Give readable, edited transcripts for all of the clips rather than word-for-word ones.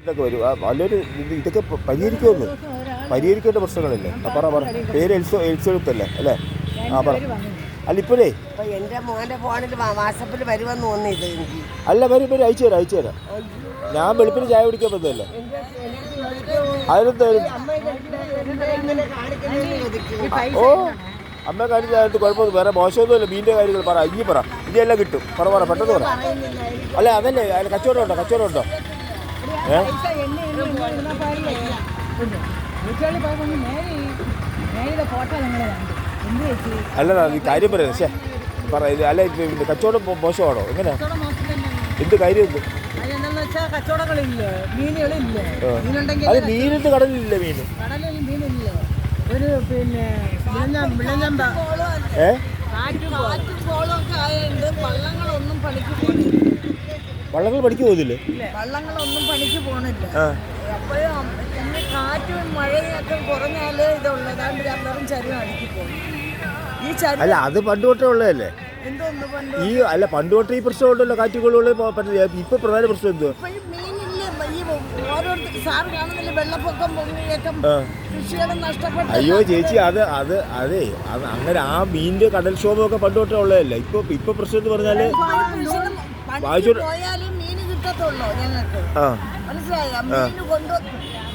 ഇതൊക്കെ വരും നല്ലൊരു ഇതൊക്കെ പരിഹരിക്കുമെന്ന് പരിഹരിക്കേണ്ട പ്രശ്നങ്ങളില്ലേ പറ പേര് എൽസെഴുത്തല്ലേ അല്ലേ പറ അല്ല ഇപ്പോഴേ എന്റെ മോന്റെ ഫോണിൽ വാട്സപ്പിൽ വരുമെന്ന് തോന്നിയത് എനിക്ക് അല്ല വരും അയച്ചു തരാം ഞാൻ വെളുപ്പിന് ചായ കുടിക്കാൻ പറ്റല്ലേ അതിനെന്തായാലും ഓ അമ്മ കാണിച്ചത് കുഴപ്പമൊന്നും വേറെ മോശമൊന്നുമില്ല മീനിൻ്റെ കാര്യങ്ങൾ പറ പറ ഇനിയെല്ലാം കിട്ടും പറ പെട്ടെന്ന് പറ അല്ല അതല്ലേ അതിൽ കച്ചവടം ഉണ്ടോ അല്ല ഈ കാര്യം പറയുന്നത് പക്ഷേ പറ ഇത് അല്ല കച്ചവടം മോശമാണോ എങ്ങനെയാ എന്ത് കാര്യം എന്ത് അത് മീനിന്റെ കടലിലില്ല മീൻ ഒരു പിന്നെ വള്ളങ്ങൾ പണിക്ക് പോകുന്നില്ലേ വള്ളങ്ങളൊന്നും പണിക്ക് പോണില്ല അപ്പോഴും കാറ്റും മഴയൊക്കെ കുറഞ്ഞാല് ഇതുള്ളൂ അതാണ്ട് വെറും ചരിവ് അടുക്കി പോകും ഈ ചരി അല്ല അത് പണ്ട് തൊട്ടേ ഉള്ളതല്ലേ എന്തോന്ന് പണ്ട് ഈ അല്ല പണ്ട് തൊട്ടേ ഈ പ്രശ്നം ഉണ്ടല്ലോ കാറ്റുകൊള്ളുള്ള പറ്റില്ല ഇപ്പൊ പ്രധാന പ്രശ്നം എന്തോ ഓരോരുത്തർ സാറ് കാണുന്നില്ല വെള്ളപ്പൊക്കം പൊങ്ങിയേക്കം കൃഷികളും നഷ്ടപ്പെട്ടു അയ്യോ ചേച്ചി അത് അങ്ങനെ ആ മീനിന്റെ കടൽക്ഷോഭമൊക്കെ പണ്ട് തൊട്ടേ ഉള്ളതല്ലേ ഇപ്പൊ പ്രശ്നം എന്ന് പറഞ്ഞാല് പോയാലും മീൻ കിട്ടത്തുള്ളൂ ഞങ്ങൾക്ക് മനസ്സിലായോ മീൻ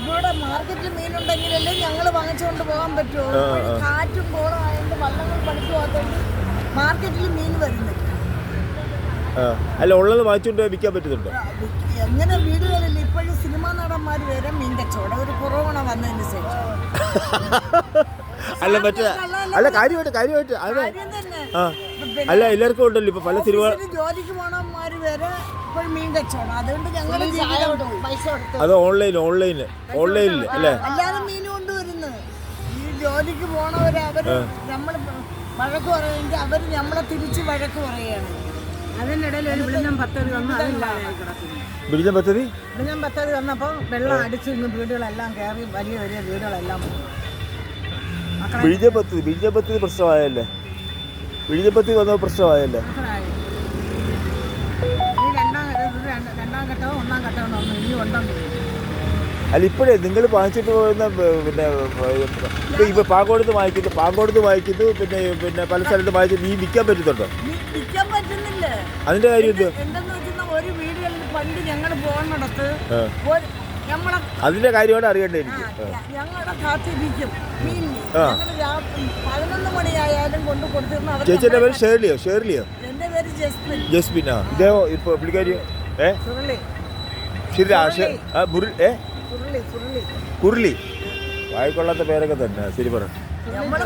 ഇവിടെ മാർക്കറ്റിൽ മീനുണ്ടെങ്കിലല്ലേ ഞങ്ങൾ വാങ്ങിച്ചുകൊണ്ട് പോകാൻ പറ്റുമോ കാറ്റും കോളം ആയതുകൊണ്ട് വള്ളങ്ങൾ പണിക്ക് പോകാത്തോണ്ട് മാർക്കറ്റിൽ മീൻ വരുന്നില്ല അല്ല ഉള്ളത് വാങ്ങിച്ചുകൊണ്ട് വിൽക്കാൻ പറ്റുന്നുണ്ടോ എങ്ങനെ വീടുകളിൽ ഇപ്പോഴും സിനിമാ നടന്മാർ വരെ മീൻ കച്ചവടം ഒരു കൊറോണ വന്നതിന് ശേഷം അല്ല മറ്റേ അല്ല കാര്യമായിട്ട് അല്ല എല്ലാവർക്കും ഉണ്ടല്ലോ ഇപ്പൊ പല സിനിമ ജോലിക്ക് പോണമാര് വരെ ഇപ്പോഴും മീൻ കച്ചവടം അതുകൊണ്ട് ഞങ്ങൾ പൈസ കൊടുത്തു അത് ഓൺലൈനിൽ അല്ലേ അല്ലാതെ മീൻ കൊണ്ടുവരുന്നു ഈ ജോലിക്ക് പോണവര് അവര് നമ്മൾ വഴക്ക് പറയുമെങ്കിൽ അവര് നമ്മളെ തിരിച്ച് വഴക്ക് പറയുകയാണ് അതിനിടയിൽ ഒരു വിളിഞ്ഞം പദ്ധതി വന്നു അതില്ലാതായി കിടക്കുന്നു വിളിഞ്ഞം പദ്ധതി വന്നപ്പോൾ വെള്ളം അടിച്ച് ഇന്ന് വീടുകളെല്ലാം കയറി വലിയ വീടുകളെല്ലാം വിഴിഞ്ഞപ്പത്തി പ്രശ്നമായല്ലേ വിഴിഞ്ഞപ്പത്തി വന്ന പ്രശ്നമായല്ലേ രണ്ടാം ഘട്ടവും ഒന്നാം ഘട്ടവും വന്നു ഇനി ഉണ്ടെന്ന് അല്ല ഇപ്പോഴേ നിങ്ങൾ വാങ്ങിച്ചിട്ട് പോകുന്ന പിന്നെ ഇപ്പൊ പാങ്കോടുന്ന് വാങ്ങിക്കുന്നു പിന്നെ പല സ്ഥലത്ത് വാങ്ങിച്ചിട്ട് നീ വിൽക്കാൻ പറ്റുന്നുണ്ടോ വിൽക്കാൻ പറ്റുന്നില്ല അതിന്റെ കാര്യം എന്തെന്ന് വെച്ചാൽ ഒരു വീടുകളിൽ പണ്ട് ഞങ്ങൾ പോകുന്നിടത്ത് അതിന്റെ കാര്യമാണ് അറിയേണ്ടത് എനിക്ക് ഞങ്ങളുടെ കാത്തിരിക്കും മീൻ 11 മണിയായാലും കൊണ്ട് കൊടുത്തിരുന്ന ചേച്ചിയുടെ പേര് ഷേർലിയോ എന്റെ പേര് ജസ്മിൻ ഇതേ ഇപ്പൊ പുള്ളിക്കാരി കുരുളി വായിക്കൊള്ളാത്ത പേരൊക്കെ തന്നെ ശരി പറ നമ്മള്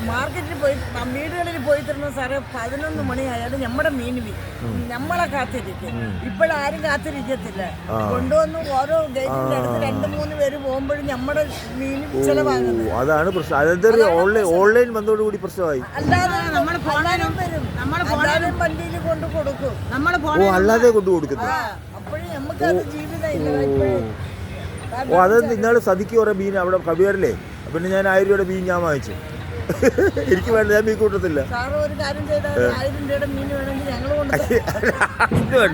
മാർക്കറ്റിൽ പോയി വീടുകളിൽ പോയി തരുന്ന സാറേ 11 മണിയായാലും നമ്മുടെ മീൻ നമ്മളെ കാത്തിരിക്കും ഇപ്പോഴാരും കാത്തിരിക്കത്തില്ല കൊണ്ടുവന്ന് ഓരോ ഗേറ്റിന്റെ അടുത്ത് 2-3 പേര് പോകുമ്പോഴും നമ്മുടെ മീൻ ചിലവാകുന്നു അതാണ് പ്രശ്നം അതെന്തൊരു ഓൺലൈൻ വന്നതോടുകൂടി പ്രശ്നമായി അല്ലാതെ നമ്മളെ വണ്ടിയിൽ കൊണ്ട് കൊടുക്കും അല്ലാതെ കൊണ്ടു കൊടുക്കുന്നു അപ്പോഴും നമുക്കത് ജീവിതം അതെന്ത് ഇന്നാള് സതിക്ക് കുറെ മീൻ അവിടെ കവിയറില്ലേ പിന്നെ ഞാൻ 1000 രൂപയുടെ മീൻ ഞാൻ വാങ്ങിച്ചു എനിക്ക് വേണ്ട ഞാൻ മീൻ കൂട്ടത്തില്ല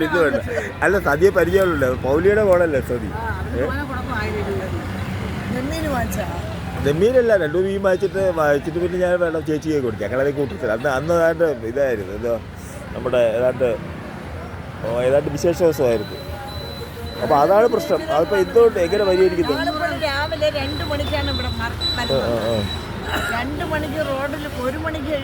ഇത് വേണ്ട അല്ല സതിയെ പരിചയമുള്ളൂ പൗലിയുടെ മോളല്ലേ സതി നെമ്മീനല്ല 2 മീൻ വാങ്ങിച്ചിട്ട് പിന്നെ ഞാൻ വേണം ചേച്ചിയെ കൊടുത്തു ഞങ്ങളതേ കൂട്ടത്തില്ല അന്ന് ഏതാണ്ട് ഇതായിരുന്നു എന്തോ നമ്മുടെ ഏതാണ്ട് വിശേഷ ദിവസമായിരുന്നു അപ്പൊ അതാണ് പ്രശ്നം അതിപ്പോ എന്തുകൊണ്ട് എങ്ങനെ പരിഹരിക്കുന്നത് രാവിലെ 2 മണിക്കാണ് ഇവിടെ 2 മണിക്ക് റോഡിൽ 1 മണിക്ക്